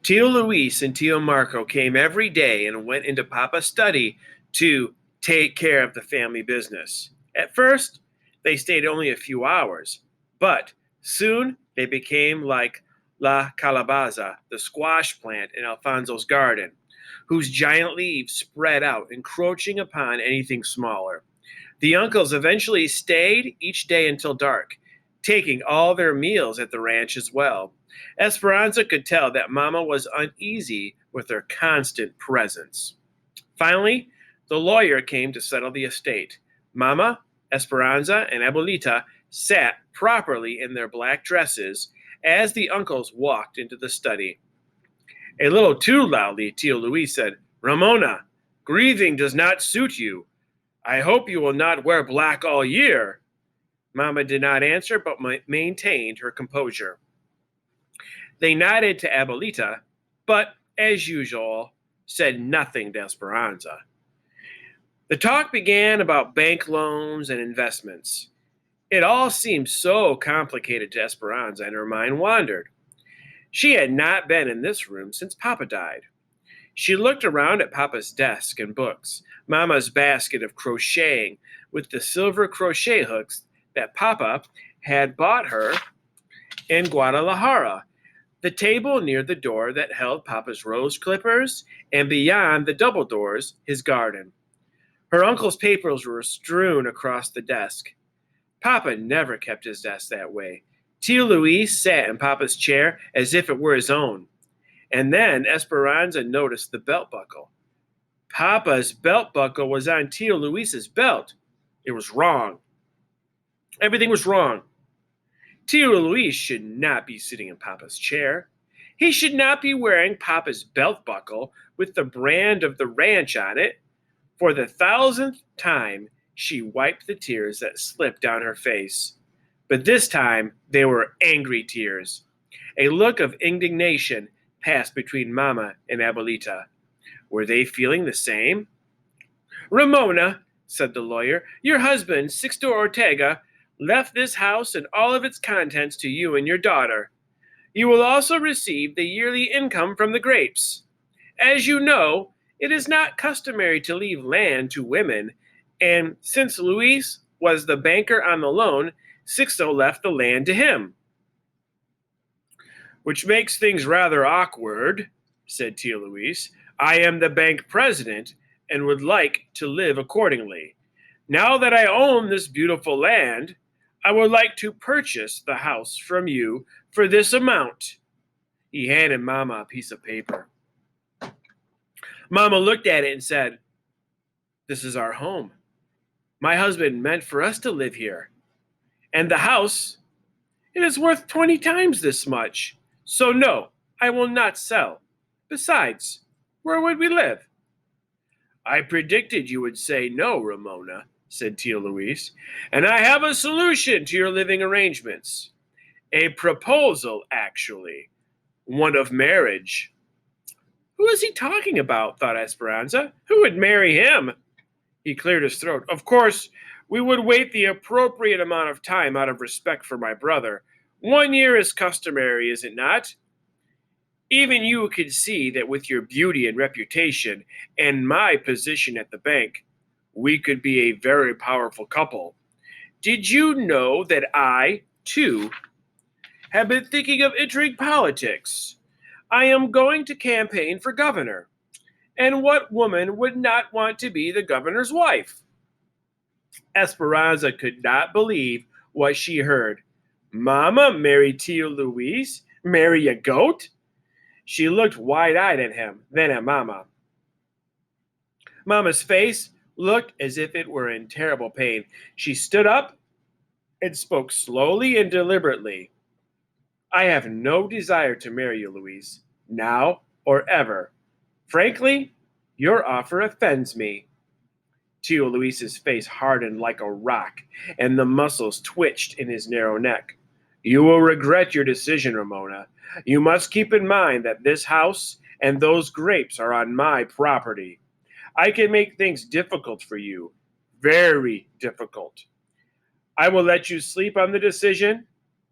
Tio Luis and Tio Marco came every day and went into Papa's study to take care of the family business. At first, they stayed only a few hours, but soon they became like La Calabaza, the squash plant in Alfonso's garden, whose giant leaves spread out, encroaching upon anything smaller. The uncles eventually stayed each day until dark, taking all their meals at the ranch as well. Esperanza could tell that Mama was uneasy with their constant presence. Finally, the lawyer came to settle the estate. Mama, Esperanza, and Abuelita sat properly in their black dresses as the uncles walked into the study. A little too loudly, Tio Luis said, "Ramona, grieving does not suit you. I hope you will not wear black all year." Mama did not answer, but maintained her composure. They nodded to Abuelita, but, as usual, said nothing to Esperanza. The talk began about bank loans and investments. It all seemed so complicated to Esperanza, and her mind wandered. She had not been in this room since Papa died. She looked around at Papa's desk and books, Mama's basket of crocheting with the silver crochet hooks that Papa had bought her in Guadalajara, the table near the door that held Papa's rose clippers, and beyond the double doors, his garden. Her uncle's papers were strewn across the desk. Papa never kept his desk that way. Tio Luis sat in Papa's chair as if it were his own. And then Esperanza noticed the belt buckle. Papa's belt buckle was on Tio Luis's belt. It was wrong. Everything was wrong. Tio Luis should not be sitting in Papa's chair. He should not be wearing Papa's belt buckle with the brand of the ranch on it. For the 1,000th time, she wiped the tears that slipped down her face. But this time, they were angry tears. A look of indignation passed between Mama and Abuelita. Were they feeling the same? "Ramona," said the lawyer, "your husband, Sixto Ortega, left this house and all of its contents to you and your daughter. You will also receive the yearly income from the grapes. As you know, it is not customary to leave land to women, and since Luis was the banker on the loan, Sixto left the land to him." "Which makes things rather awkward," said Tio Luis. "I am the bank president and would like to live accordingly. Now that I own this beautiful land, I would like to purchase the house from you for this amount." He handed Mama a piece of paper. Mama looked at it and said, "This is our home. My husband meant for us to live here. And the house, it is worth 20 times this much. So no, I will not sell. Besides, where would we live?" "I predicted you would say no, Ramona," said Tio Luis, "and I have a solution to your living arrangements. A proposal, actually. One of marriage." "Who is he talking about?" thought Esperanza. "Who would marry him?" He cleared his throat. "Of course, we would wait the appropriate amount of time out of respect for my brother. 1 year is customary, is it not? Even you could see that with your beauty and reputation and my position at the bank, we could be a very powerful couple. Did you know that I, too, have been thinking of entering politics? I am going to campaign for governor. And what woman would not want to be the governor's wife?" Esperanza could not believe what she heard. Mama marry Tio Luis? Marry a goat? She looked wide-eyed at him, then at Mama. Mama's face looked as if it were in terrible pain. She stood up and spoke slowly and deliberately. "I have no desire to marry you, Luis, now or ever. Frankly, your offer offends me." Tio Luis's face hardened like a rock, and the muscles twitched in his narrow neck. "You will regret your decision, Ramona. You must keep in mind that this house and those grapes are on my property. I can make things difficult for you, very difficult. I will let you sleep on the decision,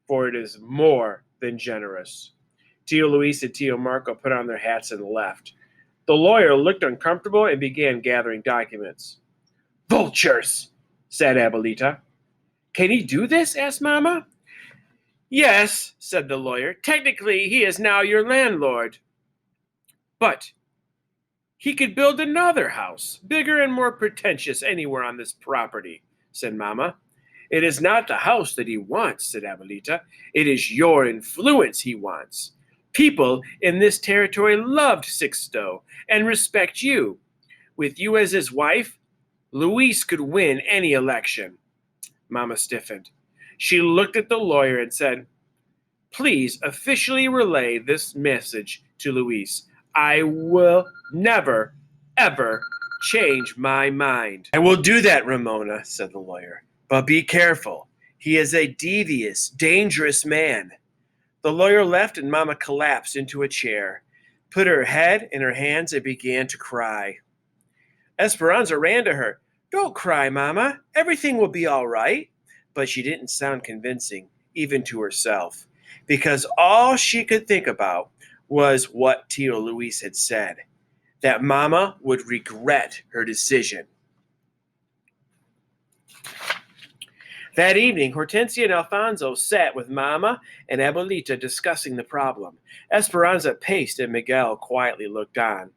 for it is more than generous." Tio Luis and Tio Marco put on their hats and left. The lawyer looked uncomfortable and began gathering documents. Vultures, said Abuelita. Can he do this? Asked Mama. Yes, said the lawyer. Technically, he is now your landlord. But he could build another house, bigger and more pretentious anywhere on this property, said Mama. It is not the house that he wants, said Abuelita. It is your influence he wants. People in this territory loved Sixto and respect you. With you as his wife, Luis could win any election. Mama stiffened. She looked at the lawyer and said, Please officially relay this message to Luis. I will never, ever change my mind. I will do that, Ramona, said the lawyer. But be careful. He is a devious, dangerous man. The lawyer left and Mama collapsed into a chair, put her head in her hands and began to cry. Esperanza ran to her. Don't cry, Mama. Everything will be all right. But she didn't sound convincing, even to herself, because all she could think about was what Tio Luis had said, that Mama would regret her decision. That evening, Hortensia and Alfonso sat with Mama and Abuelita discussing the problem. Esperanza paced and Miguel quietly looked on.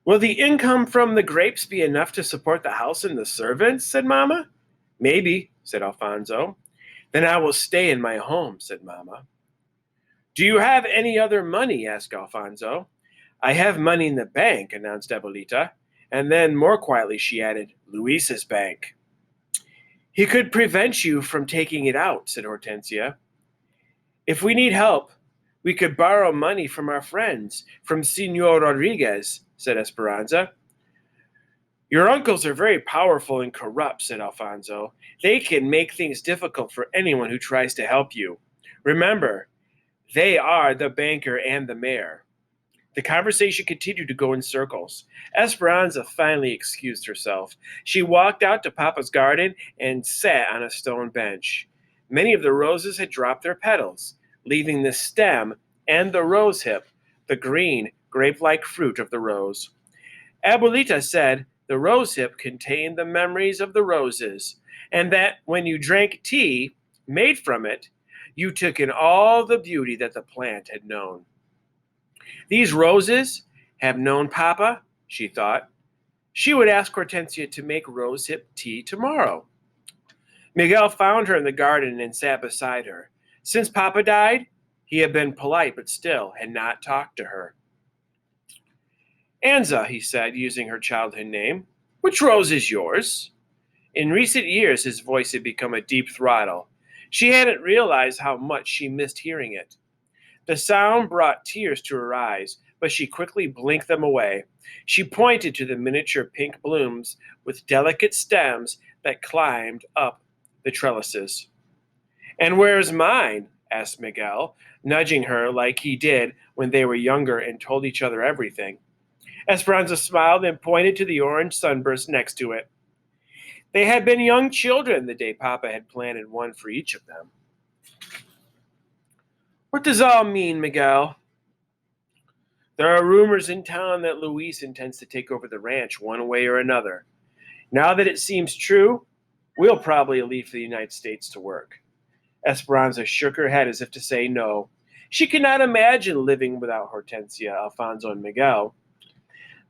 Will the income from the grapes be enough to support the house and the servants? Said Mama. Maybe, said Alfonso. Then I will stay in my home, said Mama. Do you have any other money? Asked Alfonso. I have money in the bank, announced Abuelita. And then, more quietly, she added, Luis's bank. He could prevent you from taking it out, said Hortensia. If we need help, we could borrow money from our friends, from Senor Rodriguez, said Esperanza. Your uncles are very powerful and corrupt, said Alfonso. They can make things difficult for anyone who tries to help you. Remember, they are the banker and the mayor. The conversation continued to go in circles. Esperanza finally excused herself. She walked out to Papa's garden and sat on a stone bench. Many of the roses had dropped their petals, leaving the stem and the rose hip, the green, grape-like fruit of the rose. Abuelita said the rose hip contained the memories of the roses, and that when you drank tea made from it, you took in all the beauty that the plant had known. These roses have known Papa, she thought. She would ask Hortensia to make rosehip tea tomorrow. Miguel found her in the garden and sat beside her. Since Papa died, he had been polite but still had not talked to her. Anza, he said, using her childhood name, which rose is yours? In recent years, his voice had become a deep throttle. She hadn't realized how much she missed hearing it. The sound brought tears to her eyes, but she quickly blinked them away. She pointed to the miniature pink blooms with delicate stems that climbed up the trellises. And where's mine? Asked Miguel, nudging her like he did when they were younger and told each other everything. Esperanza smiled and pointed to the orange sunburst next to it. They had been young children the day Papa had planted one for each of them. What does all mean, Miguel? There are rumors in town that Luis intends to take over the ranch one way or another. Now that it seems true, we'll probably leave for the United States to work. Esperanza shook her head as if to say no. She could not imagine living without Hortensia, Alfonso, and Miguel.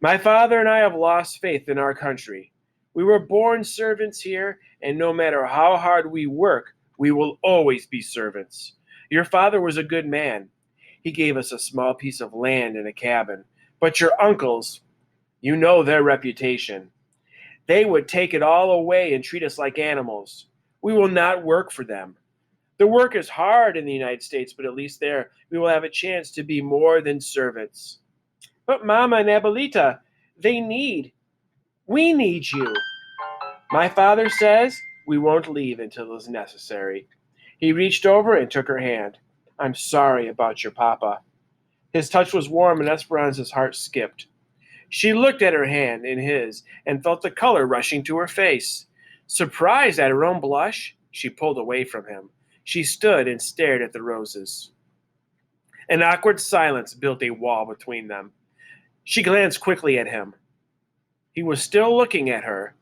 My father and I have lost faith in our country. We were born servants here, and no matter how hard we work, we will always be servants. Your father was a good man. He gave us a small piece of land and a cabin. But your uncles, you know their reputation. They would take it all away and treat us like animals. We will not work for them. The work is hard in the United States, but at least there we will have a chance to be more than servants. But Mama and Abuelita, we need you. My father says we won't leave until it is necessary. He reached over and took her hand. I'm sorry about your Papa. His touch was warm and Esperanza's heart skipped. She looked at her hand in his and felt the color rushing to her face. Surprised at her own blush, she pulled away from him. She stood and stared at the roses. An awkward silence built a wall between them. She glanced quickly at him. He was still looking at her,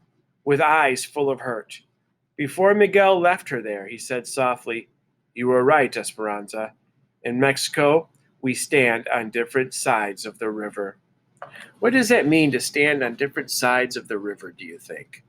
with eyes full of hurt. Before Miguel left her there, he said softly, "You were right, Esperanza. In Mexico, we stand on different sides of the river." What does that mean to stand on different sides of the river, do you think?